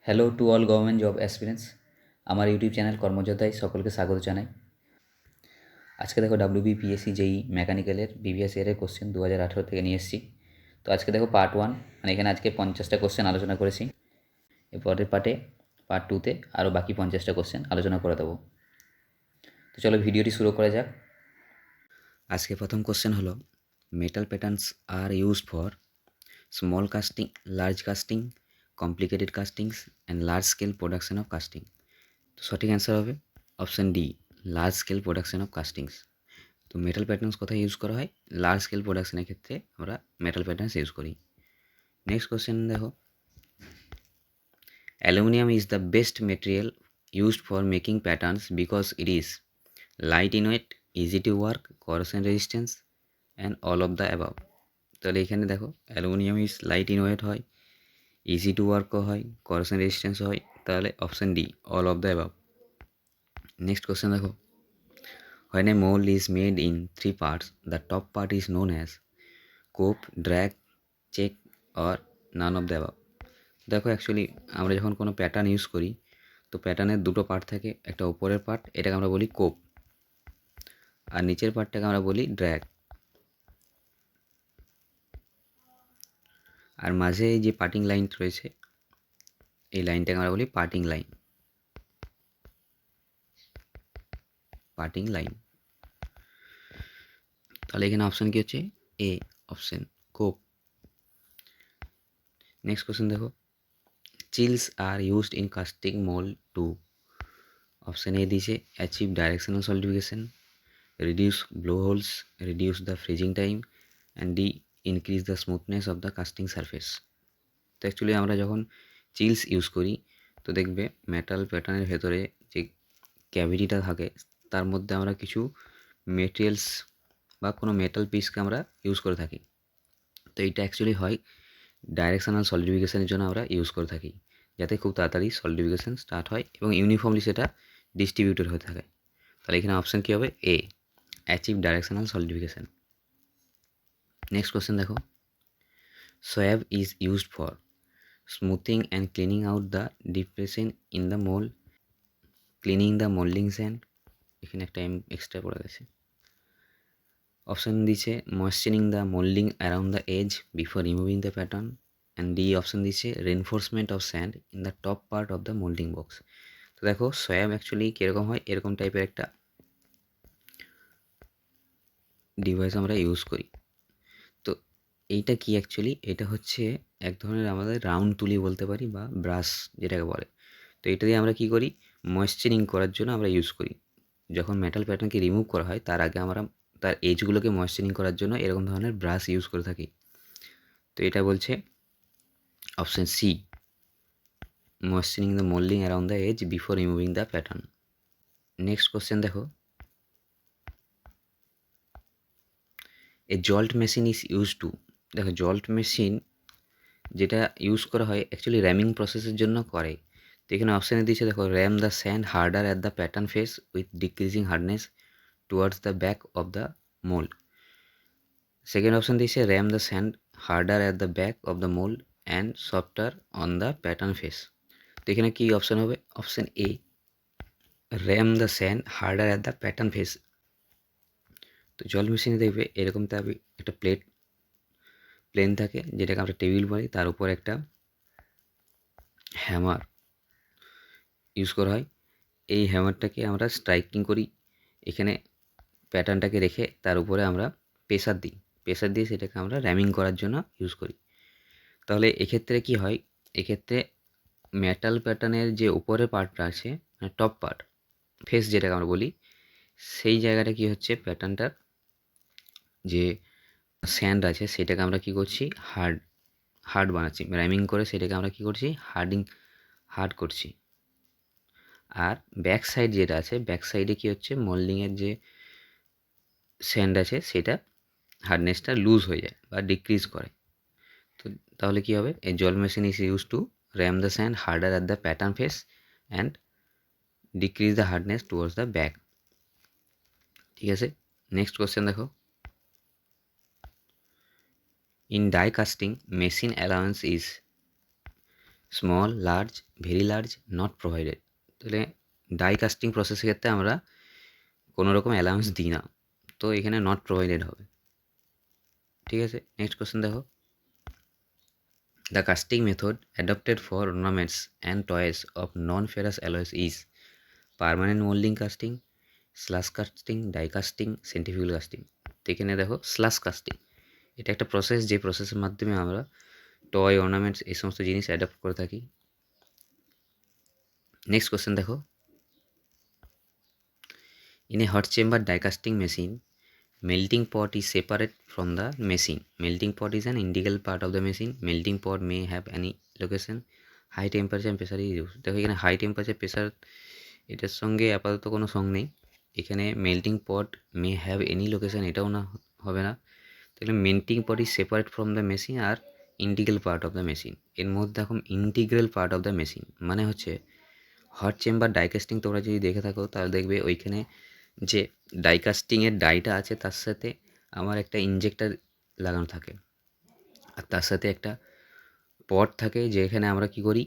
Hello to all government job aspirants. আমার YouTube channel কর্মযোদ্ধায় সকলকে স্বাগত জানাই। আজকে দেখো WBPSC যেই মেকানিক্যালের প্রিভিয়াস ইয়ারের কোশ্চেন 2018 থেকে নিয়ে এসেছি। তো আজকে দেখো পার্ট 1, মানে এখানে আজকে 50টা কোশ্চেন আলোচনা করেছি। এরপরের পার্ট 2তে আরও বাকি 50টা কোশ্চেন আলোচনা করে দেবো। তো চলো ভিডিওটি শুরু করা যাক। আজকে প্রথম কোশ্চেন হলো, metal patterns are used for small casting, large casting, complicated castings and large scale production of casting. তো সঠিক অ্যান্সার হবে option D, large scale production of castings. তো মেটাল প্যাটার্নস কোথায় ইউজ করা হয়? লার্জ স্কেল প্রোডাকশনের ক্ষেত্রে আমরা মেটাল প্যাটার্নস ইউজ করি। নেক্সট কোশ্চেন দেখো, aluminium is the best material used for making patterns because it is light in weight, easy to work, corrosion resistance and all of the above. তাহলে এখানে দেখো aluminium is light in weight হয়, easy to ওয়ার্কও হয়, corrosion resistance হয়, তাহলে option D, all of the above. Next question দেখো, when a mold is made in 3 parts, the top part is known as cope, drag, check or none of the above. দেখো actually আমরা যখন কোনো pattern use করি, তো প্যাটার্নের দুটো part থাকে, একটা উপরের পার্ট, এটাকে আমরা বলি কোপ, আর নিচের পার্টটাকে আমরা বলি ড্র্যাগ। আর মাঝে এই যে পার্টিং লাইন রয়েছে, এই লাইনটাকে আমরা বলি পার্টিং লাইন। Parting line. তাহলে এখানে অপশান কি হচ্ছে? A option, cope. Next question দেখো, chills are used in casting mould to, option A দিয়েছে achieve directional solidification, reduce blow holes, reduce the freezing time and D increase the smoothness of the casting surface. তো actually আমরা যখন chills use করি, তো দেখবে metal প্যাটার্নের ভেতরে যে ক্যাভিটিটা থাকে, তার মধ্যে আমরা কিছু মেটেরিয়ালস বা কোনো মেটাল পিসকে আমরা ইউজ করে থাকি। তো এইটা অ্যাকচুয়ালি হয় ডাইরেকশনাল সলিডিফিকেশনের জন্য আমরা ইউজ করে থাকি, যাতে খুব তাড়াতাড়ি সলিডিফিকেশন স্টার্ট হয় এবং ইউনিফর্মলি সেটা ডিস্ট্রিবিউটেড হয়ে থাকে। তাহলে এখানে অপশান কী হবে? A, achieve directional solidification. Next question দেখো, swab is used for smoothing and cleaning out the depression in the mould, cleaning the moulding sand. এখানে একটা এক্সট্রা পড়ে গেছে। অপশান দিচ্ছে moisturising the moulding around the edge before removing the pattern, and D option দিচ্ছে reinforcement of sand in the top part of the moulding box. তো দেখো সোয়াব actually কীরকম হয়, এরকম টাইপের একটা ডিভাইস আমরা ইউজ করি। তো এইটা কি অ্যাকচুয়ালি? এটা হচ্ছে এক ধরনের আমাদের রাউন্ড তুলি বলতে পারি, বা ব্রাশ যেটাকে বলে। তো এটা দিয়ে আমরা কী করি? ময়েশ্চারিং করার জন্য আমরা ইউজ করি। যখন মেটাল প্যাটার্নকে রিমুভ করা হয়, তার আগে আমরা তার এজগুলোকে ময়েশ্চারিং করার জন্য এরকম ধরনের ব্রাশ ইউজ করে থাকি। তো এটা বলছে option C, moisturising the moulding around the edge before removing the pattern. Next question দেখো, A jolt machine is use to, দেখো জল্ট মেশিন যেটা ইউজ করা হয় অ্যাকচুয়ালি র্যামিং প্রসেসের জন্য করে। তো এখানে অপশানে দিয়েছে দেখো, ram the sand harder at the pattern face with decreasing hardness towards the back of the mould. Second option দিয়েছে ram the sand harder at the back of the mould and softer on the pattern face. তো এখানে কী option হবে? Option A, ram the sand harder at the pattern face. তো jolt মেশিনে দেখবে এরকম থাকবে, একটা প্লেন থাকে, যেটাকে আমরা টেবিল বলি, তার উপর একটা হ্যামার ইউজ করা হয়। এই হ্যামারটাকে আমরা স্ট্রাইকিং করি, এখানে প্যাটার্নটাকে রেখে তার উপরে আমরা প্রেসার দিয়ে সেটাকে আমরা র্যামিং করার জন্য ইউজ করি। তাহলে এক্ষেত্রে কি হয়? এক্ষেত্রে মেটাল প্যাটার্নের যে উপরের পার্টটা আছে, মানে টপ পার্ট, ফেস যেটাকে আমরা বলি, সেই জায়গাটা কি হচ্ছে, প্যাটার্নটার যে স্যান্ড আছে সেটাকে আমরা কি করছি, হার্ড বানাচ্ছি, র্যামিং করে সেটাকে আমরা কি করছি, হার্ড করছি। আর ব্যাক সাইড যেটা আছে, ব্যাক সাইডে কী হচ্ছে, মোল্ডিংয়ের যে স্যান্ড আছে সেটা হার্ডনেসটা লুজ হয়ে যায় বা ডিক্রিজ করে। তো তাহলে কী হবে? এই jolt machine is use to ram the sand harder at the pattern face and decrease the hardness towards the back. ঠিক আছে, নেক্সট কোশ্চেন দেখো, in die casting machine allowance is, small, large, very large, not provided. তাহলে die casting প্রসেসের ক্ষেত্রে আমরা কোনো রকম allowance দিই না, তো এখানে নট প্রোভাইডেড হবে। ঠিক আছে, নেক্সট কোশ্চেন দেখো। The casting method adapted for ornaments and toys of non ferrous alloys is permanent moulding casting, slush casting, die casting, centrifugal casting. তো এখানে দেখো স্লাস কাস্টিং, এটা একটা প্রসেস, যে প্রসেসের মাধ্যমে আমরা টয়, অর্নামেন্টস এই সমস্ত জিনিস অ্যাডাপ্ট করে থাকি। নেক্সট কোশ্চেন দেখো। In a hot chamber die casting machine, melting pot is separate from the machine. Melting pot is an integral part of the machine. Melting pot may have any location. High temperature and pressure is use. দেখো এখানে high temperature pressure এটার সঙ্গে আপাতত কোনো সঙ্গ নেই। এখানে melting pot may have any location, এটাও না হবে না। তাহলে melting pot is separate from the machine আর integral part of the machine. এর মধ্যে এখন integral part of the machine মানে হচ্ছে হট চেম্বার ডাইকাস্টিং তোমরা যদি দেখে থাকো তাহলে দেখবে ওইখানে যে ডাইকাস্টিংয়ের ডাইটা আছে তার সাথে আমার একটা ইনজেক্টার লাগানো থাকে, আর তার সাথে একটা পট থাকে যেখানে আমরা কি করি,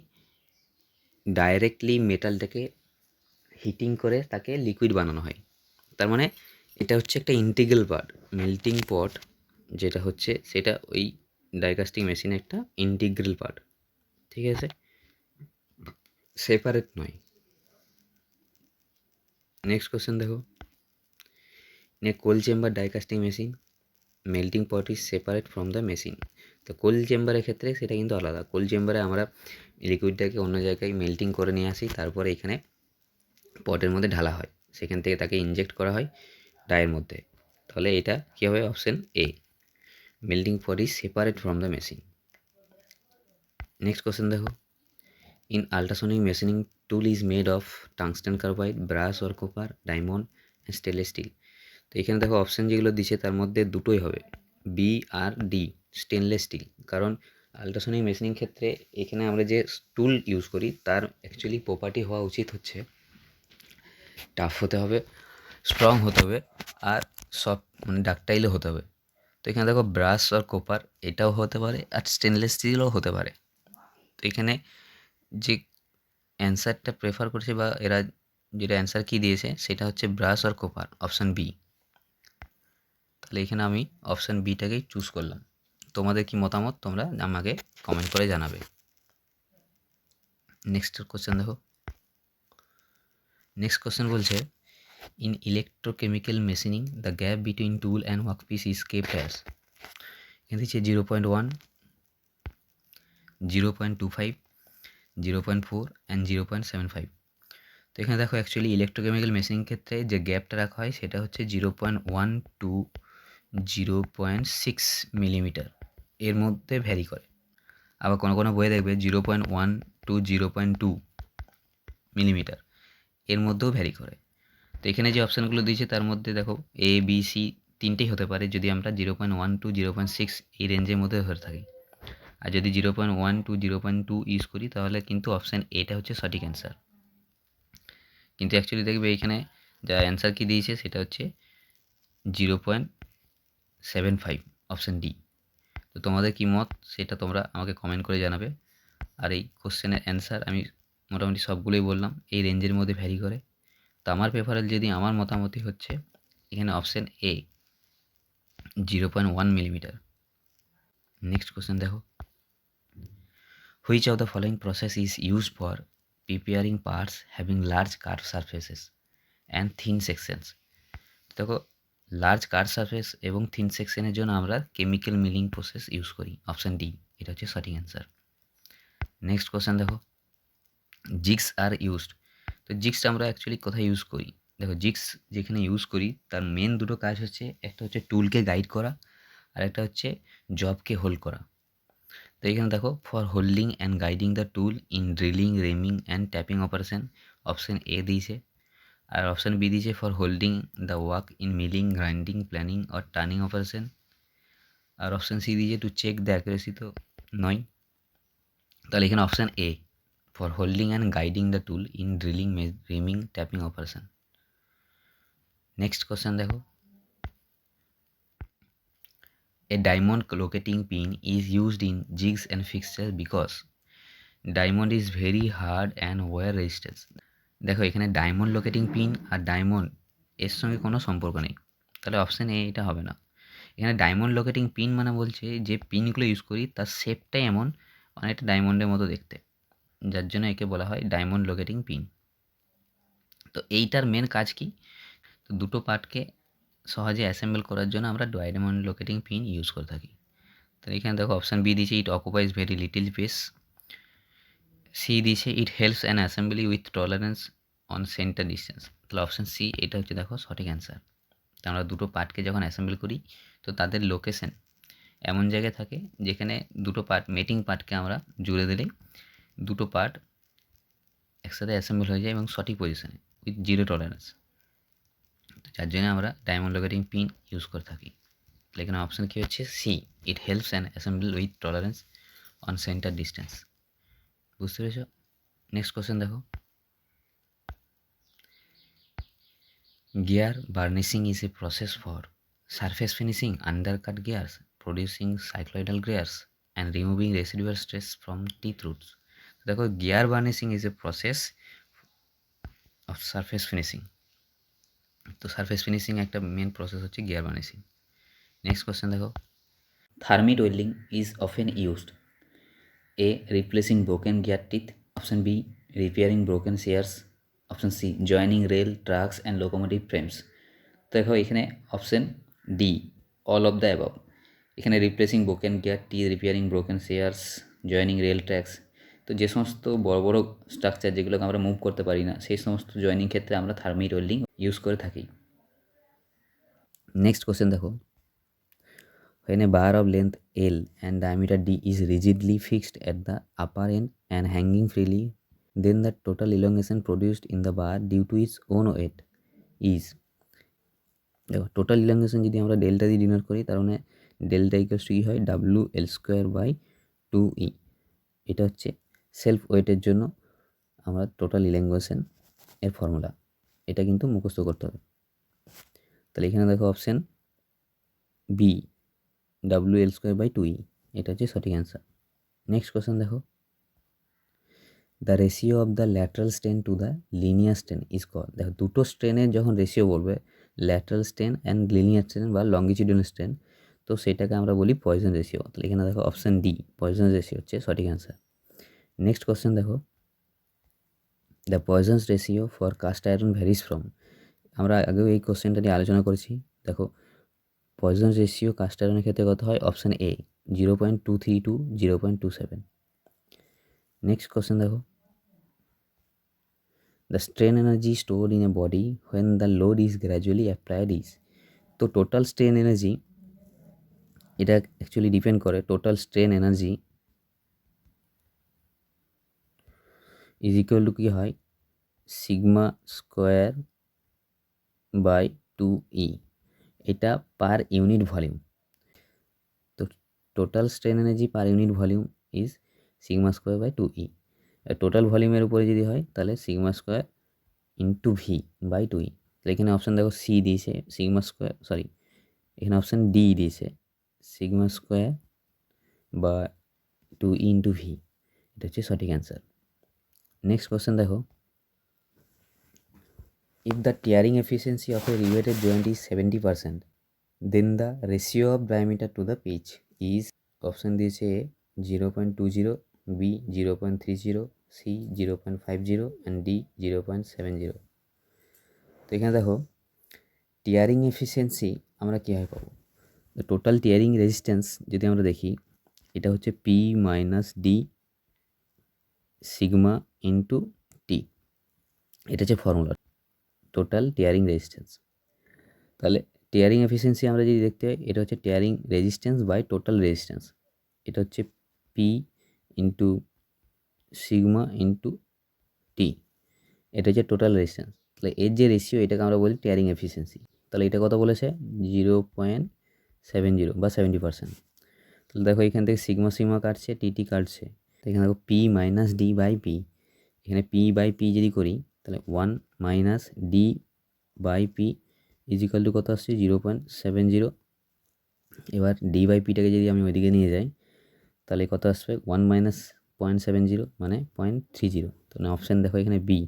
ডাইরেক্টলি মেটালটাকে হিটিং করে তাকে লিকুইড বানানো হয়। তার মানে এটা হচ্ছে একটা ইন্টিগ্রাল পার্ট। মেল্টিং পট যেটা হচ্ছে সেটা ওই ডাইকাস্টিং মেশিনের একটা ইন্টিগ্রাল পার্ট, ঠিক আছে, সেপারেট নয়। নেক্সট কোশ্চেন দেখো। নে cold chamber die casting machine, melting pot is separate from the machine. তো কোল্ড চেম্বারের ক্ষেত্রে সেটা কিন্তু আলাদা। কোল্ড চেম্বারে আমরা লিকুইডটাকে অন্য জায়গায় মেল্টিং করে নিয়ে আসি, তারপরে এখানে পটের মধ্যে ঢালা হয়, সেখান থেকে তাকে ইনজেক্ট করা হয় ডায়ের মধ্যে। তাহলে এটা কী হবে, option A, melting pot is separate from the machine. Next question দেখো। In ultrasonic machining tool is made of tungsten carbide, brass or copper, diamond, stainless steel. তো এখানে দেখো অপশান যেগুলো দিচ্ছে তার মধ্যে দুটোই হবে, বি আর ডি, স্টেনলেস স্টিল। কারণ আল্ট্রাসনিক মেশিনিং ক্ষেত্রে এখানে আমরা যে টুল ইউজ করি তার অ্যাকচুয়ালি প্রপার্টি হওয়া উচিত হচ্ছে টাফ হতে হবে, স্ট্রং হতে হবে, আর সফট মানে ডাকটাইলও হতে হবে। তো এখানে দেখো ব্রাশ আর কোপার এটাও হতে পারে, আর স্টেনলেস স্টিলও হতে পারে। তো এখানে যে অ্যান্সারটা প্রেফার করছে বা এরা যেটা অ্যান্সার কী দিয়েছে সেটা হচ্ছে ব্রাশ আর কোপার, অপশান বি। তাহলে এখানে আমি অপশান বিটাকেই চুজ করলাম। তোমাদের কি মতামত তোমরা আমাকে কমেন্ট করে জানাবে। নেক্সট কোশ্চেন দেখো। নেক্সট কোশ্চেন বলছে, in electrochemical machining the gap between tool and workpiece is kept as. এখানে দিচ্ছে 0.1, 0.25, 0.4 অ্যান্ড 0.75। তো এখানে দেখো অ্যাকচুয়ালি ইলেকট্রোকেমিক্যাল মেশিনিং ক্ষেত্রে যে গ্যাপটা রাখা হয় সেটা হচ্ছে 0.1 টু 0.6 মিলিমিটার, এর মধ্যে ভ্যারি করে। আবার কোনো কোনো বইয়ে দেখবে 0.1 টু 0.2 মিলিমিটার, এর মধ্যেও ভ্যারি করে। তো এখানে যে অপশানগুলো দিয়েছে তার মধ্যে দেখো এ বি সি তিনটেই হতে পারে যদি আমরা 0.1 টু 0.6 এই রেঞ্জের মধ্যে ধরে থাকি। আর যদি 0.1 টু 0.2 ইউজ করি তাহলে কিন্তু অপশান এটা হচ্ছে সঠিক অ্যান্সার। কিন্তু অ্যাকচুয়ালি দেখবে এখানে যা অ্যান্সার কী দিয়েছে সেটা হচ্ছে 0.75, অপশান ডি। তো তোমাদের কী মত সেটা তোমরা আমাকে কমেন্ট করে জানাবে। আর এই কোশ্চেনের অ্যান্সার আমি মোটামুটি সবগুলোই বললাম এই রেঞ্জের মধ্যে ভ্যারি করে। তো আমার প্রেফারেল যদি আমার মতামতই হচ্ছে এখানে option A, 0.1 millimetre. Next question দেখো। Which of the following process is use for preparing parts having large curve surfaces and thin sections. দেখো লার্জ কার্ভ সারফেস এবং থিন সেকশনের জন্য আমরা কেমিক্যাল মিলিং প্রসেস ইউজ করি, অপশান ডি, এটা হচ্ছে সঠিক অ্যান্সার। নেক্সট কোশ্চেন দেখো। Jigs are used. তো জিগসটা আমরা অ্যাকচুয়ালি কোথায় ইউজ করি, দেখো জিগস যেখানে ইউজ করি তার মেন দুটো কাজ হচ্ছে, একটা হচ্ছে টুলকে গাইড করা আর একটা হচ্ছে জবকে হোল্ড করা। তো এখানে দেখো for holding and guiding the tool in drilling, reaming and tapping operation, option A দিয়েছে। আর অপশান বি দিয়েছে for holding the work in milling, grinding, planning or turning operation. আর অপশান সি দিয়েছে টু চেক দ্য অ্যাকুরেসি, তো নয়। তাহলে এখানে option A, for holding and guiding the tool in drilling, reaming, tapping operation. Next question দেখো। A diamond locating pin is used in jigs and fixtures because diamond is very hard and wear resistance. দেখো এখানে diamond locating pin আর diamond এর সঙ্গে কোনো সম্পর্ক নেই, তাহলে অপশান এ এটা হবে না। এখানে ডায়মন্ড লোকেটিং পিন মানে বলছে যে পিনগুলো ইউজ করি তার শেপটাই এমন অনেকটা ডায়মন্ডের মতো দেখতে, যার জন্য একে বলা হয় ডায়মন্ড লোকেটিং পিন। তো এইটার মেন কাজ কি? তো দুটো পার্টকে সহজে অ্যাসেম্বল করার জন্য আমরা ডায়মন্ড লোকেটিং পিন ইউজ করে থাকি। তো এখানে দেখো অপশান বি দিয়েছে it occupies very little space. C দিয়েছে it helps an assembly with tolerance on centre distance. তাহলে অপশান সি এটা হচ্ছে দেখো সঠিক অ্যান্সার। তো আমরা দুটো পার্টকে যখন অ্যাসেম্বল করি তো তাদের লোকেশন এমন জায়গায় থাকে যেখানে দুটো পার্ট মেটিং পার্টকে আমরা জুড়ে দিলেই দুটো পার্ট একসাথে অ্যাসেম্বল হয়ে যায় এবং সঠিক পজিশনে উইথ জিরো টলারেন্স। তো যার জন্য আমরা ডায়মন্ড লোকেটিং পিন ইউজ করে থাকি। তাহলে এখানে অপশান কী হচ্ছে C, it helps an assemble with tolerance on centre distance. বুঝতে পেরেছ? নেক্সট কোশ্চেন দেখো, gear varnishing is a process for surface finishing undercut gears, producing cycloidal gears and removing residual stress from teeth roots. দেখো gear varnishing is a process of surface finishing. তো surface finishing একটা main process হচ্ছে gear burnishing. Next question দেখো, thermit welding is often used a replacing broken gear teeth, option B repairing broken shears, option C joining rail tracks and locomotive frames. তো দেখো এখানে option D all of the above. এখানে replacing broken gear teeth, repairing broken shears, joining rail tracks. তো যে সমস্ত বড় বড় structure যেগুলোকে আমরা মুভ করতে পারি না সেই সমস্ত জয়নিং ক্ষেত্রে আমরা থার্মিট ওয়েল্ডিং ইউজ করে থাকি। নেক্সট কোশ্চেন দেখো, when a bar of length L and diameter D is rigidly fixed at the upper end and hanging freely, then the total elongation produced in the bar due to its own weight is, দেখো total elongation যদি আমরা delta দিয়ে denote করি তার মানে delta equals to কী হয় W L square by 2E। এটা হচ্ছে সেলফ ওয়েটের জন্য আমরা টোটাল ইলংগেশন এর ফর্মুলা, এটা কিন্তু মুখস্থ করতে হবে। তাহলে এখানে দেখো option B W L square by 2E এটা হচ্ছে সঠিক অ্যান্সার। নেক্সট কোশ্চেন দেখো, the ratio of the lateral strain to the linear strain is called. দেখো দুটো স্ট্রেনের যখন রেশিও বলবে lateral strain and linear strain বা লঙ্গিটিউডিনাল স্ট্রেন, তো সেটাকে আমরা বলি পয়জন রেশিও। তাহলে এখানে দেখো অপশান ডি পয়জন রেশিও হচ্ছে সঠিক অ্যান্সার। নেক্সট কোশ্চেন দেখো, the পয়জনস ratio for cast iron varies from, আমরা আগেও এই কোশ্চেনটা নিয়ে আলোচনা করেছি। দেখো পয়জন রেশিও কাস্ট আয়রনের ক্ষেত্রে কত হয়, option A 0.23 to 0.27। Next question দেখো, the strain energy stored in a body when the load is gradually applied is, তো টোটাল স্ট্রেন এনার্জি এটা অ্যাকচুয়ালি ডিপেন্ড করে total strain energy is equal to কী হয় সিগমা স্কোয়ার বাই 2E, এটা per unit volume. তো total strain energy per unit volume is sigma square by 2E। Total ভলিউমের উপরে যদি হয় তাহলে sigma square into V by 2E। তাহলে এখানে অপশান দেখো সি দিয়েছে সিগমা স্কোয়ার, সরি এখানে অপশান ডি দিয়েছে সিগমা স্কোয়ার বা 2E ইন্টু ভি, এটা হচ্ছে সঠিক অ্যান্সার। নেক্সট কোশ্চেন দেখো, if the tearing efficiency of a riveted joint is 70%, then the ratio of diameter to the pitch is, option দিয়েছে A 0.20, B 0.30, C 0.50 and D 0.70। তো এখানে দেখো tearing efficiency আমরা কীভাবে পাবো, টোটাল টিয়ারিং রেজিস্ট্যান্স যদি আমরা দেখি এটা হচ্ছে P minus D sigma into T, এটা হচ্ছে ফর্মুলা টোটাল টিয়ারিং রেজিস্ট্যান্স। তাহলে টিয়ারিং এফিসিয়েন্সি আমরা যদি দেখতে পাই এটা হচ্ছে tearing resistance by total resistance, এটা হচ্ছে P into sigma into T, এটা হচ্ছে টোটাল রেজিস্ট্যান্স। তাহলে এর যে রেশিও এটাকে আমরা বলি টিয়ারিং এফিসিয়েন্সি। তাহলে এটা কত বলেছে 0.70 বা 70%। তাহলে দেখো এখান থেকে সিগমা সিগমা কাটছে টি কাটছে, তো এখানে দেখো P minus D by P, এখানে পি বাই পি যদি করি তাহলে 1 minus D by P is equal to কত আসছে 0.70। এবার ডি বাই পিটাকে যদি আমি ওইদিকে নিয়ে যাই তাহলে কত আসবে 1 মাইনাস 0.70 মানে 0.30। তাহলে অপশান দেখো এখানে বি,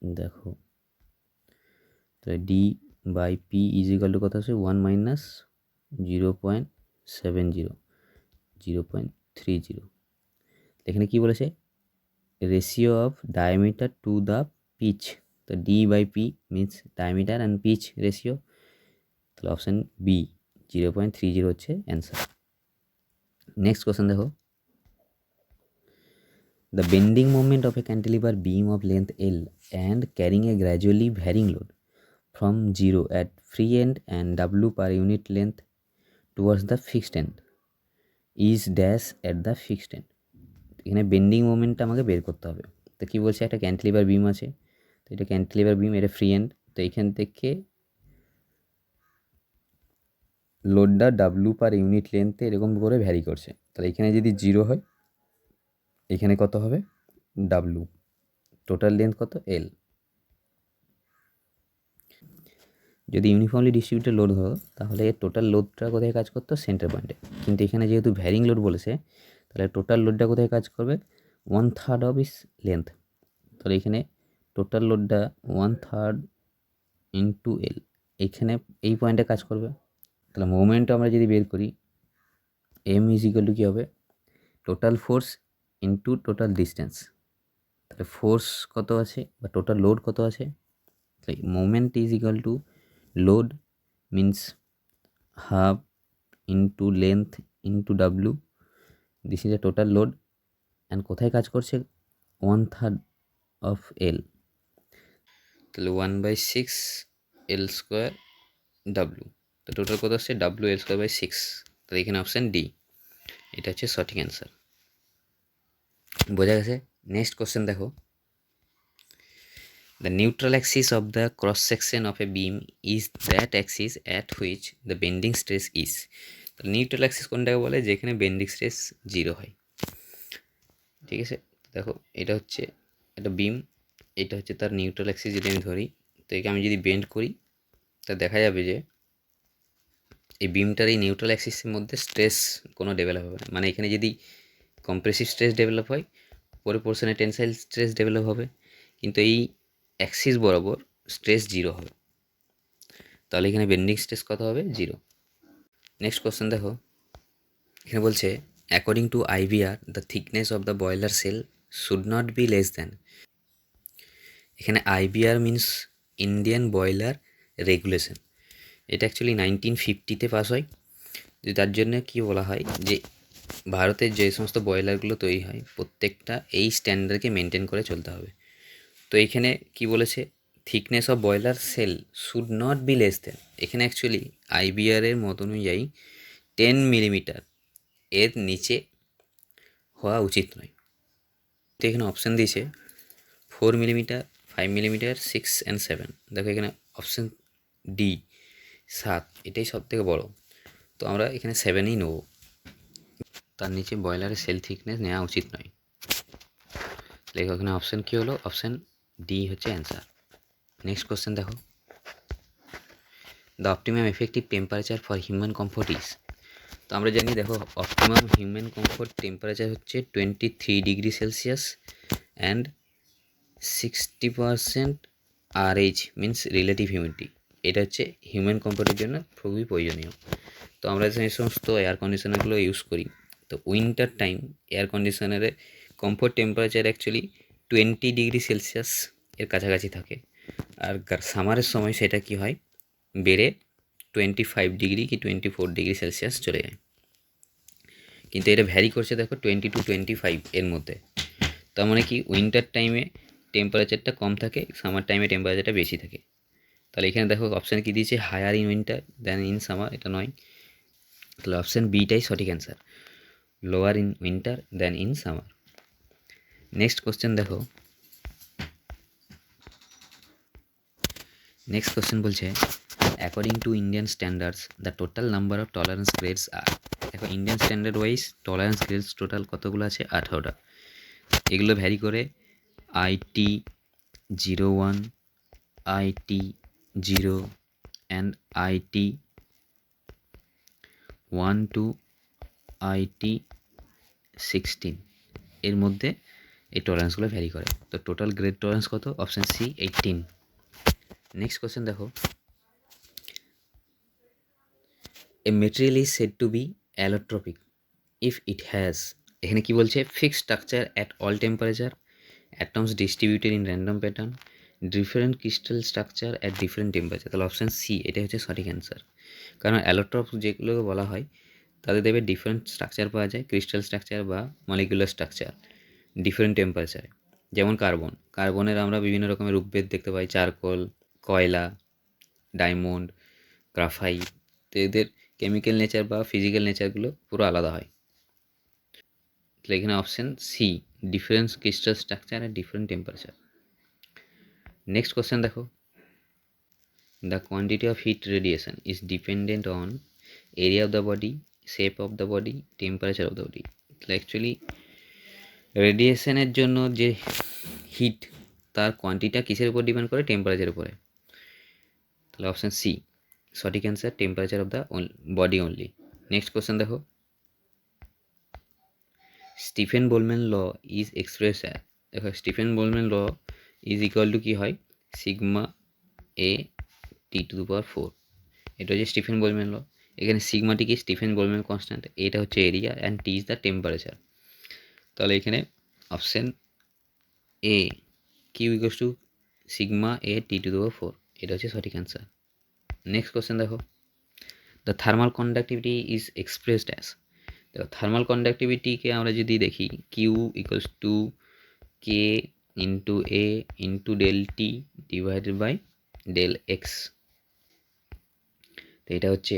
দেখো তাহলে D by P is equal to কত আছে 1 মাইনাস 0.70 0.30। এখানে কি বলেছে ratio of diameter to the pitch, তো D by P means diameter and pitch ratio, তাহলে অপশান বি 0.30 হচ্ছে অ্যান্সার। নেক্সট কোশ্চেন দেখো, the bending moment of a cantilever beam of length L and carrying a gradually varying load from 0 at free end and W per unit length towards the fixed end is dash at the fixed end। এখানে bending মোমেন্টটা আমাকে বের করতে হবে। তো কী বলছে, একটা cantilever বিম আছে, তো এটা ক্যান্টিলিভার বিম, এটা ফ্রি এন্ড, তো এখান থেকে লোডটা ডাব্লু পার ইউনিট লেন্থে এরকম করে ভ্যারি করছে। তাহলে এখানে যদি 0 হয়, এখানে কত হবে ডাব্লু, টোটাল লেন্থ কত এল। যদি ইউনিফর্মলি ডিস্ট্রিবিউটেড লোড হতো তাহলে টোটাল লোডটা কোথায় কাজ করতো সেন্টার পয়েন্টে, কিন্তু এখানে যেহেতু ভ্যারিং লোড বলেছে তাহলে টোটাল লোডটা কোথায় কাজ করবে 1/3 অফ ইস লেন্থ। তাহলে এখানে টোটাল লোডটা 1/3 ইন্টু এল, এখানে এই পয়েন্টে কাজ করবে। তাহলে মোমেন্টটা আমরা যদি বের করি এম ইজ ইকুয়াল টু কী হবে total force into total distance. তাহলে ফোর্স কত আছে বা টোটাল লোড কত আছে, moment is equal two load means half into length into W, this is a total load and কোথায় কাজ করছে 1/3 অফ এল, তাহলে 1/6 এল স্কোয়ার ডাব্লু, তো টোটাল কত আসছে ডাব্লু এল স্কোয়ার বাই 6। তাহলে এখানে অপশান ডি, এটা হচ্ছে সঠিক অ্যান্সার। বোঝা গেছে। নেক্সট কোশ্চেন দেখো, the neutral axis of the cross section of a beam is that axis at which the bending stress is। তো নিউট্রাল অ্যাক্সিস কোনটাকে বলে, যেখানে বেন্ডিং স্ট্রেস 0 হয়। ঠিক আছে, দেখো এটা হচ্ছে একটা বিম, এটা হচ্ছে তার নিউট্রাল অ্যাক্সিস। যদি আমি ধরি, তো একে আমি যদি বেন্ড করি তা দেখা যাবে যে এই বিমটার এই নিউট্রাল অ্যাক্সিসের মধ্যে স্ট্রেস কোনো ডেভেলপ হবে না। মানে এখানে যদি কম্প্রেসিভ স্ট্রেস ডেভেলপ হয়, পরে পোর্শনে টেনসাইল স্ট্রেস ডেভেলপ হবে, কিন্তু এই অ্যাক্সিস বরাবর স্ট্রেস 0 হবে। তাহলে এখানে বেন্ডিং স্ট্রেস কত হবে 0। নেক্সট কোশ্চেন দেখো, এখানে বলছে according to IVR the thickness of the boiler shell should not be less than. এখানে IVR means Indian boiler regulation, এটা অ্যাকচুয়ালি 1950-তে পাস হয়। যে তার জন্য কি বলা হয় যে ভারতের যে সমস্ত বয়লারগুলো তৈরি হয় প্রত্যেকটা এই স্ট্যান্ডার্ডকে মেনটেন করে চলতে হবে। তো এখানে কি বলেছে thickness of boiler shell should not be less than, এখানে অ্যাকচুয়ালি আইবিআরের মত অনুযায়ী 10 মিলিমিটার এর নিচে হওয়া উচিত নয়। তো এখানে অপশান দিয়েছে 4 মিলিমিটার, 5 মিলিমিটার, 6 অ্যান্ড 7। দেখো এখানে অপশান ডি 7 এটাই সব থেকে বড়ো, তো আমরা এখানে 7ই নেব, তার নিচে বয়লারের সেল থিকনেস নেওয়া উচিত নয়। দেখো এখানে অপশান কী হলো, অপশান ডি হচ্ছে অ্যান্সার। নেক্সট কোশ্চেন দেখো, the optimum effective temperature for human comfort is. তো আমরা জানি দেখো অপটিমাম হিউম্যান কমফোর্ট টেম্পারেচার হচ্ছে 23 degree Celsius and 60% RH means relative humidity. এটা হচ্ছে হিউম্যান কমফোর্টের জন্য খুবই প্রয়োজনীয়। তো আমরা যে সমস্ত এয়ার কন্ডিশনারগুলো ইউজ করি, তো উইন্টার টাইম এয়ার কন্ডিশনারে comfort temperature actually 20 degree Celsius এর কাছাকাছি থাকে, আর সামারের সময় সেটা কি হয় বেড়ে 25 ডিগ্রি কি 24 ডিগ্রি সেলসিয়াস চলে যায়। কিন্তু এটা ভ্যারি করছে দেখো 20 to 25 এর মধ্যে। তার মানে কি উইন্টার টাইমে টেম্পারেচারটা কম থাকে, সামার টাইমে টেম্পারেচারটা বেশি থাকে। তাহলে এখানে দেখো অপশান কি দিয়েছে higher in winter than in summer, এটা নয়। তাহলে অপশান বিটাই সঠিক answer, lower in winter than in summer. Next question দেখো, নেক্সট কোশ্চেন বলছে according to Indian standards the total number of tolerance grades are. দেখো Indian standard wise tolerance grades total কতগুলো আছে 18টা। এগুলো ভ্যারি করে IT 01, IT 0 and IT 1 to IT 16 এর মধ্যে এই টলারেন্সগুলো ভ্যারি করে। তো টোটাল গ্রেড টলারেন্স কত? Option C 18। নেক্সট কোয়েশ্চেন দেখো, A material is said to be allotropic if it has, এখানে কি বলছে, fixed structure at all temperature, atoms distributed in random pattern, different crystal structure at different temperature. তাহলে option C এটা হচ্ছে সঠিক answer. কারণ allotrope যেগুলোকে বলা হয় তাদের দেখবে ডিফারেন্ট স্ট্রাকচার পাওয়া যায়, ক্রিস্টাল স্ট্রাকচার বা মলিকুলার স্ট্রাকচার ডিফারেন্ট টেম্পারেচারে। যেমন কার্বনের আমরা বিভিন্ন রকমের রূপভেদ দেখতে পাই, চারকোল, কয়লা, ডায়মন্ড, গ্রাফাইট। তো এদের কেমিক্যাল নেচার বা ফিজিক্যাল নেচারগুলো পুরো আলাদা হয়। তাহলে এখানে option C, difference crystal structure at different temperature. Next question দেখো, the quantity of heat radiation is dependent on area of the body, shape of the body, temperature of the body. তাহলে actually রেডিয়েশনের জন্য যে hit তার কোয়ান্টিটিটা কিসের উপর depend করে? টেম্পারেচারের উপরে। তাহলে অপশান সি সঠিক answer, temperature of the body only. Next question দেখো, Stephen Boltzmann law is express, দেখো Stephen Boltzmann law is equal to কী হয়? Sigma A T to the power 4। এটা হচ্ছে স্টিফেন বোলম্যান ল। এখানে সিগমাটি কি? স্টিফেন বোলম্যান কনস্ট্যান্ট, এটা হচ্ছে area and T is the temperature. তাহলে এখানে option A Q equals to sigma A T to the power 4, এটা হচ্ছে সঠিক অ্যান্সার। নেক্সট কোশ্চেন দেখো, the thermal conductivity is expressed as, দেখো থার্মাল কন্ডাক্টিভিটিকে আমরা যদি দেখি, Q equals to K into A into del T divided by del X. তো এটা হচ্ছে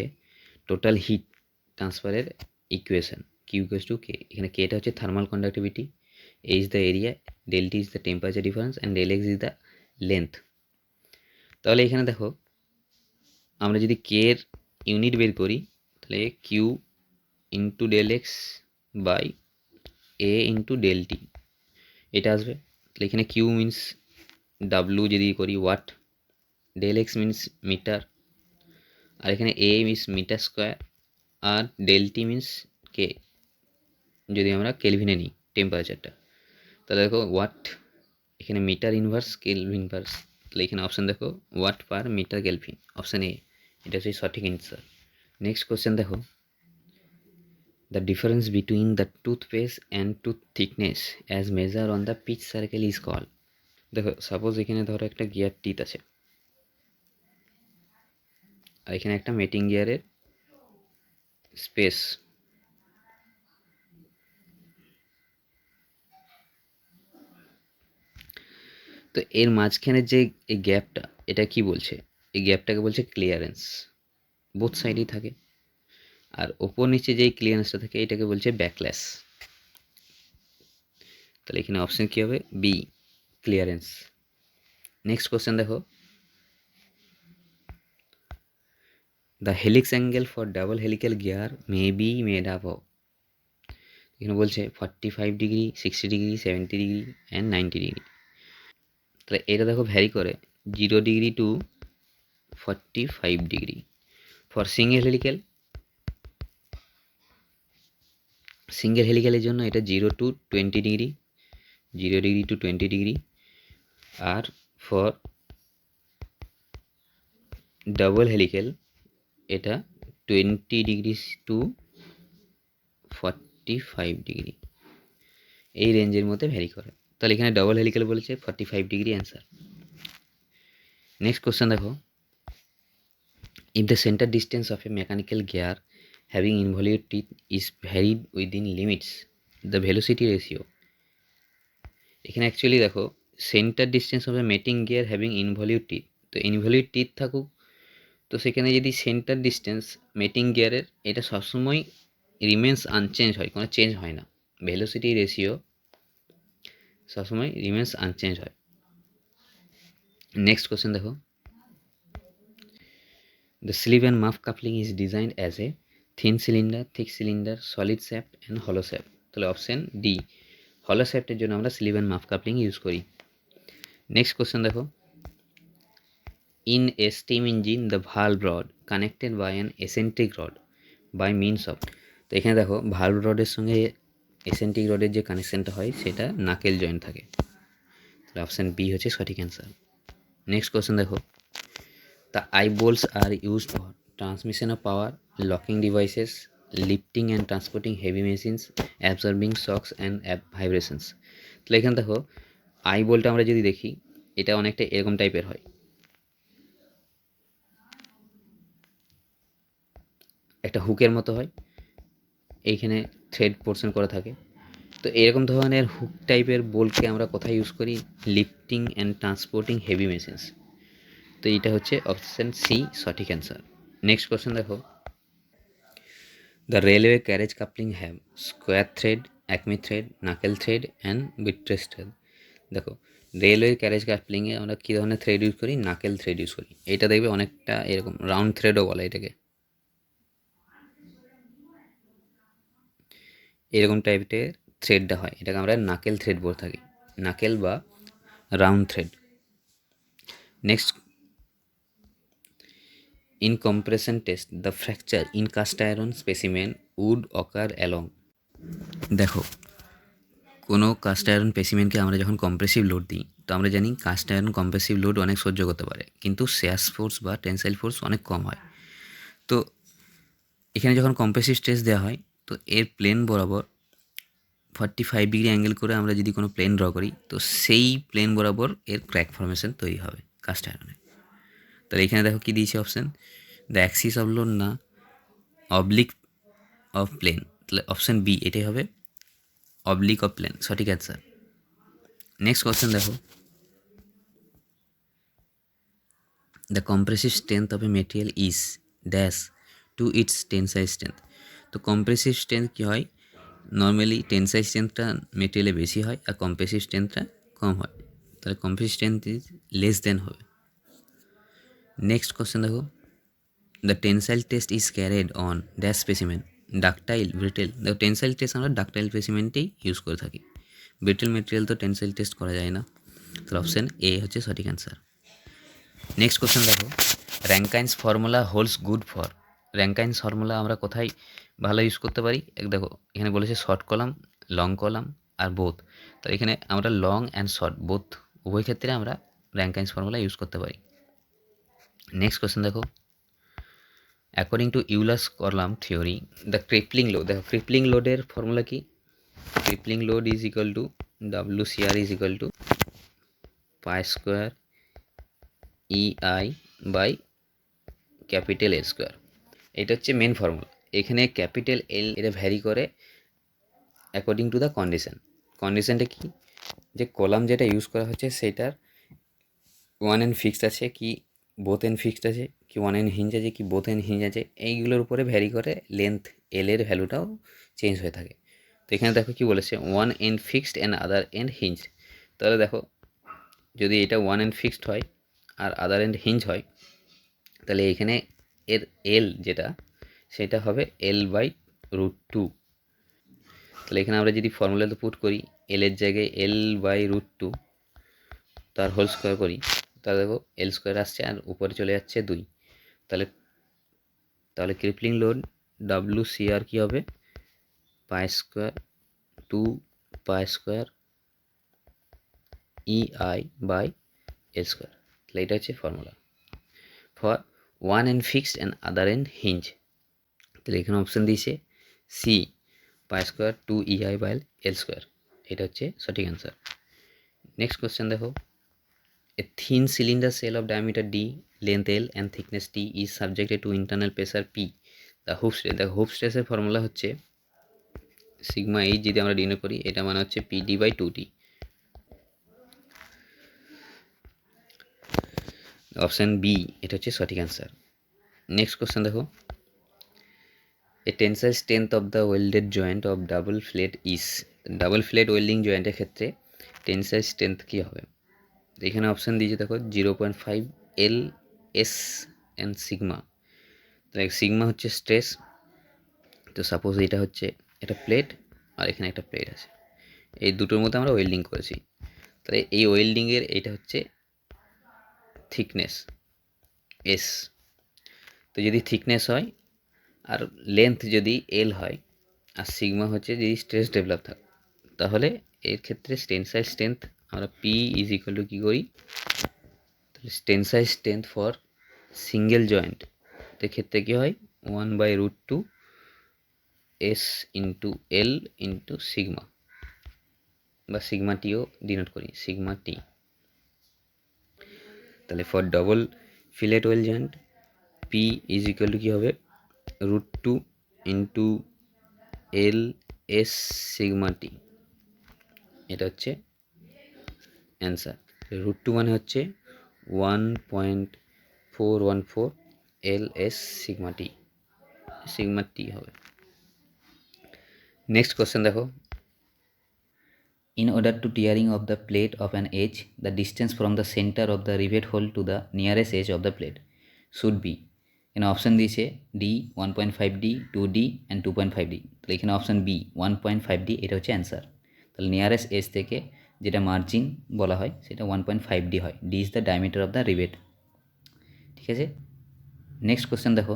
টোটাল হিট ট্রান্সফারের equation, Q equals to K. এখানে কেটা হচ্ছে thermal conductivity, A is the area, del T is the temperature difference and del X is the length. তাহলে এখানে দেখো আমরা যদি কে এর ইউনিট বের করি, তাহলে Q into del X by A into del T এটা আসবে। তাহলে এখানে কিউ মিন্স ডাব্লু যদি করি watt, del X means metre, আর এখানে এ মিন্স মিটার স্কোয়ার, আর ডেল টি মিন্স কে যদি আমরা কেলভিনে নিই টেম্পারেচারটা। তাহলে দেখো ওয়াট, এখানে মিটার ইনভার্স কেলভিন ইনভার্স, তাহলে এখানে অপশান দেখো watt per metre kelvin, option A এটা হচ্ছে সঠিক অ্যান্সার। নেক্সট কোশ্চেন দেখো, the difference between the tooth space and tooth thickness as measure on the pitch circle is call. দেখো suppose এখানে ধরো একটা গিয়ার টিথ আছে, আর এখানে একটা মেটিং গিয়ারের স্পেস। তো এর মাঝখানে যে এই গ্যাপটা, এটা কি বলছে? এই গ্যাপটাকে বলছে ক্লিয়ারেন্স, বোথ সাইডেই থাকে। আর ওপর নিচে যেই ক্লিয়ারেন্সটা থাকে এটাকে বলছে ব্যাকল্যাশ। তাহলে এখানে অপশন কি হবে? B, clearance. নেক্সট কোশ্চেন দেখো, the helix angle for double helical gear may be made up of, এখানে বলছে 45 degree, 60 degree, 70 degree and 90 degree. তাহলে এটা দেখো ভ্যারি করে 0 degree to 45 degree. For single হেলিক্যালের জন্য এটা 0 টু 20 ডিগ্রি, 0 ডিগ্রি টু 20 ডিগ্রি। আর ফর ডাবল হেলিক্যাল এটা 20 ডিগ্রি টু 45 ডিগ্রি, এই রেঞ্জের মধ্যে ভ্যারি করে। তাহলে এখানে ডাবল হেলিক্যাল বলেছে 45 ডিগ্রি অ্যান্সার। নেক্সট কোশ্চেন দেখো, if the center distance of a mechanical gear having involute teeth is varied within limits, the velocity ratio, এখানে অ্যাকচুয়ালি দেখো centre distance of A mating gear having involute teeth, তো involute teeth থাকুক, তো সেখানে যদি centre distance মেটিং গিয়ারের এটা সবসময় রিমেন্স আনচেঞ্জ হয়, কোনো চেঞ্জ হয় না, ভেলোসিটি রেশিও সবসময় রিমেন্স আনচেঞ্জ হয়। নেক্সট কোশ্চেন দেখো, the sleeve and muff coupling is designed as a thin cylinder, thick cylinder, solid shaft and hollow shaft। তাহলে অপশন ডি, hollow শ্যাফটের জন্য আমরা স্লিভ অ্যান্ড মাফ কাপলিং ইউজ করি। Next question দেখো, in a steam engine the valve rod connected by an eccentric rod by means of, তো এখানে দেখো valve রডের সঙ্গে এসেন্ট্রিক রডের যে কানেকশানটা হয় সেটা নাকেল জয়েন্ট থাকে। তাহলে অপশান বি হচ্ছে সঠিক অ্যান্সার। নেক্সট কোয়েশ্চেন দেখো, the I Bolts R used for transmission of power, locking devices, lifting and transporting heavy machines, absorbing shocks and vibrations. তাহলে এখানে দেখো আই বোল্টটা আমরা যদি দেখি এটা অনেকটা এরকম টাইপের হয়, একটা হুকের মতো হয়, এইখানে থ্রেড পোর্শন করা থাকে। তো এরকম ধরনের হুক টাইপের বোল্টকে আমরা কোথায় ইউজ করি? Lifting and transporting heavy machines. তো এইটা হচ্ছে অপশান সি সঠিক অ্যান্সার। নেক্সট কোয়েশ্চেন দেখো, the railway carriage coupling have square thread, acme thread, knuckle thread and buttress thread. দেখো রেলওয়ে ক্যারেজ কাপলিংয়ে আমরা কী ধরনের থ্রেড ইউজ করি? নাকেল থ্রেড ইউজ করি। এটা দেখবে অনেকটা এরকম রাউন্ড থ্রেডও বলে এটাকে, এরকম টাইপের থ্রেডটা হয়, এটাকে আমরা নাকেল থ্রেড বলে থাকি, নাকেল বা round thread. Next, in compression test the fracture in cast iron specimen would occur along। দেখো কোনো কাস্ট আয়রন স্পেসিমেনকে আমরা যখন কম্প্রেসিভ লোড দিই তো আমরা জানি কাস্ট আয়রন কম্প্রেসিভ লোড অনেক সহ্য করতে পারে, কিন্তু শেয়ার ফোর্স বা টেনসাইল ফোর্স অনেক কম হয়। তো এখানে যখন কম্প্রেসিভ স্ট্রেস দেওয়া হয় তো এর প্লেন বরাবর 45 ডিগ্রি অ্যাঙ্গেল করে আমরা যদি কোনো প্লেন ড্র করি তো সেই প্লেন বরাবর এর ক্র্যাক ফর্মেশন তৈরি হবে কাস্ট আয়রনে। তাহলে এখানে দেখো কী দিয়েছে option, the axis of load না অবলিক অফ প্লেন, তাহলে অপশান বি এটাই হবে, অবলিক অফ প্লেন সঠিক অ্যান্সার। নেক্সট কোয়েশ্চেন দেখো, the compressive strength of a material is dash to its tensile strength. তো কম্প্রেসিভ স্ট্রেংথ কী হয়, নর্মালি টেনসাইল স্ট্রেংথটা মেটেরিয়ালে বেশি হয় আর কম্প্রেসিভ স্ট্রেংথটা কম হয়, তাহলে compressive strength is less than হবে। নেক্সট কোয়েশ্চেন দেখো, the tensile test is carried on dash specimen, ductile, brittle. দেখো টেনসাইল টেস্ট আমরা ডাকটাইল স্পেসিমেন্টেই ইউজ করে থাকি, ব্রিটেল মেটেরিয়াল তো টেনসাইল টেস্ট করা যায় না, তাহলে অপশান এ হচ্ছে সঠিক অ্যান্সার। নেক্সট কোয়েশ্চেন দেখো, Rankine's formula holds good for. Rankine's formula আমরা কোথায় ভালো ইউজ করতে পারি? দেখো এখানে বলেছে শর্ট কলাম, লং কলাম আর বোথ। তো এখানে আমরা লং অ্যান্ড শর্ট বোথ উভয় ক্ষেত্রে আমরা র্যাঙ্কাইন্স ফর্মুলা ইউজ করতে পারি। নেক্সট কোয়েশ্চেন দেখো, according to Euler's column theory the crippling load. দেখো ক্রিপলিং লোডের ফর্মুলা কি? Crippling load is equal to WCR is equal to pi square EI by capital L square. এটা হচ্ছে মেন ফর্মুলা। এখানে capital L এটা vary করে according to the condition. কন্ডিশনটা কি, যে কলাম যেটা ইউজ করা হচ্ছে সেটার ওয়ান এন্ড ফিক্সড আছে কি বোথ এন্ড ফিক্সড আছে, কি ওয়ান এন্ড হিঞ্জ আছে কি বোথ এন্ড হিঞ্জ আছে, এইগুলোর উপরে ভ্যারি করে লেন্থ এল এর ভ্যালুটাও চেঞ্জ হয়ে থাকে। তো এখানে দেখো কি বলেছে, one end fixed and other end hinge. তাহলে দেখো যদি এটা ওয়ান এন্ড ফিক্সড হয় আর আদার এন্ড হিঞ্জ হয় তাহলে এখানে এর এল যেটা সেটা হবে L/√2। তাহলে এখানে আমরা যদি ফর্মুলাতে পুট করি এল এর জায়গায় L/√2 তার হোল স্কোয়ার করি তাহলে দেখো এল স্কোয়ার আসছে আর উপরে চলে যাচ্ছে 2। তাহলে তাহলে ক্রিপলিং লোড WCR কী হবে, pi square 2 pi square EI by L square. তাহলে এটা হচ্ছে formula for one end fixed and other end hinge. তাহলে এখানে অপশান দিয়েছে C pi square 2EI by L square, এটা হচ্ছে সঠিক অ্যান্সার। নেক্সট কোয়েশ্চেন দেখো, a thin cylinder shell of diameter D, length L and thickness T is subjected to internal pressure P। The hoop stress. দেখো hoop স্ট্রেসের formula হচ্ছে sigma H, যদি আমরা dino করি এটা মানে হচ্ছে PD/2T। অপশান বি এটা হচ্ছে সঠিক অ্যান্সার। নেক্সট কোয়েশ্চেন দেখো, A tensile strength of the welded joint of double fillet is. Double fillet welding জয়েন্টের ক্ষেত্রে টেনসাইল স্ট্রেংথ কী হবে? এখানে অপশান দিয়েছে দেখো 0.5 LS অ্যান্ড সিগমা। তাহলে সিগমা হচ্ছে স্ট্রেস, তো সাপোজ এটা হচ্ছে এটা প্লেট আর এখানে একটা প্লেট আছে, এই দুটোর মধ্যে আমরা ওয়েল্ডিং করেছি, তাহলে এই ওয়েল্ডিংয়ের এইটা হচ্ছে থিকনেস S। তো যদি থিকনেস হয় আর লেন্থ যদি L হয় আর সিগমা হচ্ছে যদি স্ট্রেস ডেভেলপ থাকে, তাহলে এর ক্ষেত্রে টেনসাইল স্ট্রেংথ আমরা পি ইজ ইকুয়াল টু কী করি, তাহলে tensile strength for single joint এর ক্ষেত্রে কী হয় 1/√2 S into L into sigma, বা সিগমা টিও ডিনোট করি সিগমা টি। তাহলে for double fillet weld joint P is equal to কী হবে √2 into L S sigma T, এটা হচ্ছে অ্যান্সার। √2 মানে হচ্ছে 1.414 এল এস সিগমা টি হবে। নেক্সট কোশ্চেন দেখো, in order to tearing of the plate of an edge, the distance from the center of the rivet hole to the nearest edge of the plate should be, এখানে option দিয়েছে D 1.5D, 2D and 2.5D। তাহলে এখানে option B 1.5D এটা হচ্ছে answer. তাহলে nearest age থেকে যেটা margin বলা হয় সেটা 1.5D হয়। D is the diameter of the rivet. ঠিক আছে, নেক্সট কোশ্চেন দেখো,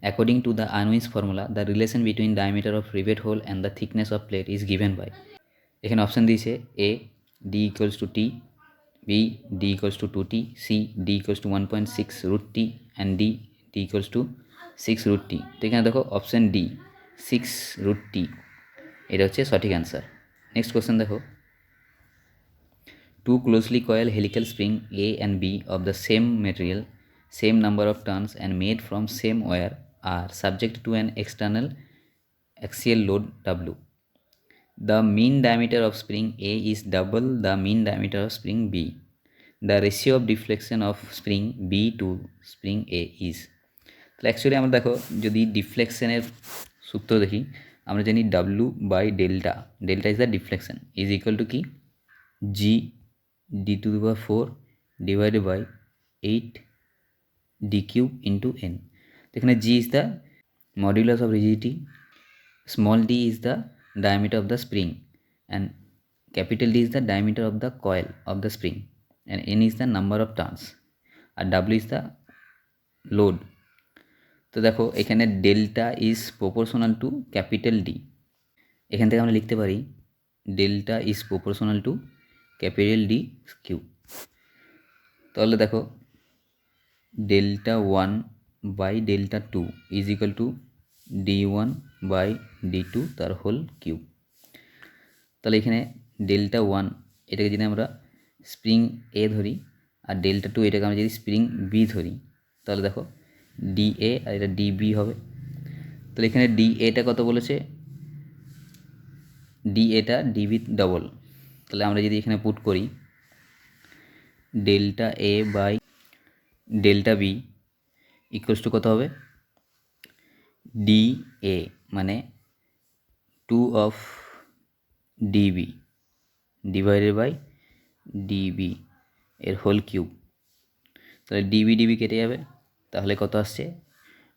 according to the Unwin's formula the relation between diameter of rivet hole and the thickness of plate is given by, এখানে option দিয়েছে A D equals to T, B D equals to 2T, C D equals to 1.6√T and D equals to 6√T। তো এখানে দেখো option D 6√T এটা হচ্ছে সঠিক answer. Next question দেখো, two closely coil helical spring A and B of the same material, same number of turns and made from same wire are subject to an external axial load W. The mean diameter of spring A is double the mean diameter of spring B. The ratio of deflection of spring B to spring A is, তাহলে actually আমরা দেখো যদি ডিফ্লেকশনের সূত্র দেখি আমরা জানি W by delta, delta is the deflection, is equal to কি G d⁴ divided by 8d³ into N. তো এখানে G is the modulus of rigidity, small d is the diameter of the spring and capital D is the diameter of the coil of the spring and n is the number of turns আর w is the load। তো দেখো এখানে delta is proportional to capital D, এখান থেকে আমরা লিখতে পারি delta is proportional to capital D cube. তাহলে দেখো Δ1/Δ2 ইজ ইকুয়াল টু d1/d2 তার হোল কিউব। তাহলে এখানে Δ1 এটাকে যদি আমরা স্প্রিং এ ধরি আর Δ2 এটাকে আমরা যদি স্প্রিং বি ধরি তাহলে দেখো ডি এ আর এটা ডিবি হবে। তাহলে এখানে ডি এটা কত বলেছে, ডি এটা ডিবি ডবল, তাহলে আমরা যদি এখানে পুট করি Δ⁴ ইকুয়ালস টু কত হবে ডি এ মানে 2 of DB divided by DB এর হোল কিউব। তাহলে ডিবি কেটে যাবে, তাহলে কত আসছে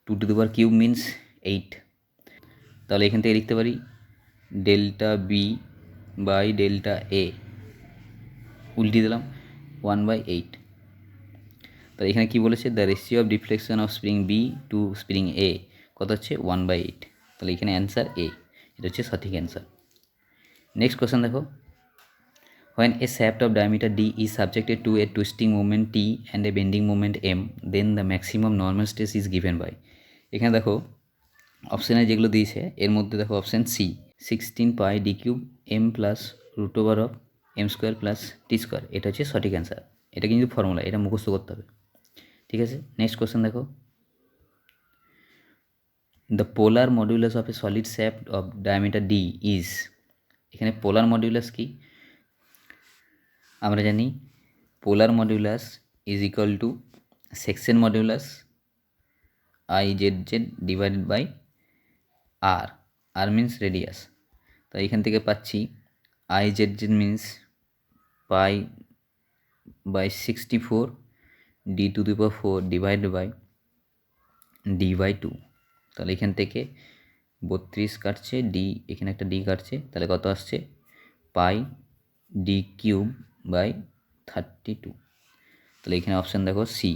2³ মিনস 8। তাহলে এখান থেকে লিখতে পারি Δ⁴/Δ উল্টি দিলাম 1/8। তাহলে এখানে কী বলেছে the ratio of deflection of spring B to spring A কত হচ্ছে 1/8। তাহলে এখানে অ্যান্সার এ, এটা হচ্ছে সঠিক অ্যান্সার। নেক্সট কোশ্চেন দেখো, when a shaft of diameter d is subjected to a twisting moment T and a bending moment M, then the maximum normal stress is given by, এখানে দেখো অপশানে যেগুলো দিয়েছে এর মধ্যে দেখো option C 16πd³ M plus √m² plus t², এটা হচ্ছে সঠিক অ্যান্সার। এটা কিন্তু ফর্মুলা, এটা মুখস্থ করতে হবে। ঠিক আছে, নেক্সট কোশ্চেন দেখো, the polar modulus of a solid shaft of diameter D is, এখানে পোলার মডিউলাস কি আমরা জানি polar modulus is equal to section modulus IZ divided by R, R means radius. তো এখান থেকে পাচ্ছি IZ means π/64 d⁴ divided by d/2। তাহলে এখান থেকে 32 কাটছে ডি, এখানে একটা ডি কাটছে, তাহলে কত আসছে πd³/32। তাহলে এখানে অপশান দেখো সি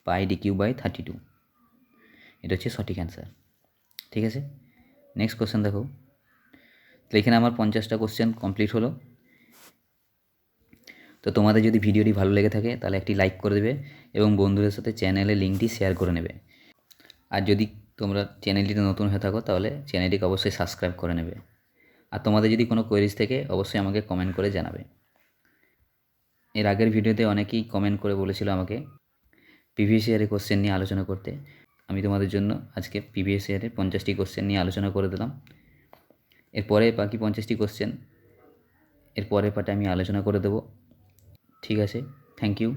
πd³/32, এটা হচ্ছে সঠিক অ্যান্সার। ঠিক আছে, নেক্সট কোশ্চেন দেখো। তো এখানে আমার 50টা কোশ্চেন কমপ্লিট হলো। তো তোমাদের যদি ভিডিওটি ভালো লেগে থাকে তাহলে একটি লাইক করে দেবে এবং বন্ধুদের সাথে চ্যানেলের লিঙ্কটি শেয়ার করে নেবে। আর যদি তোমরা চ্যানেলটিতে নতুন হয়ে থাকো তাহলে চ্যানেলটিকে অবশ্যই সাবস্ক্রাইব করে নেবে। আর তোমাদের যদি কোনো কোয়েরিজ থেকে অবশ্যই আমাকে কমেন্ট করে জানাবে। এর আগের ভিডিওতে অনেকেই কমেন্ট করে বলেছিল আমাকে প্রিভিয়াস ইয়ারের কোশ্চেন নিয়ে আলোচনা করতে। আমি তোমাদের জন্য আজকে প্রিভিয়াস ইয়ারের 50টি কোশ্চেন নিয়ে আলোচনা করে দিলাম। এরপরে বাকি 50টি কোশ্চেন এর পরের পার্টে আমি আলোচনা করে দেবো। ঠিক আছে, থ্যাংক ইউ।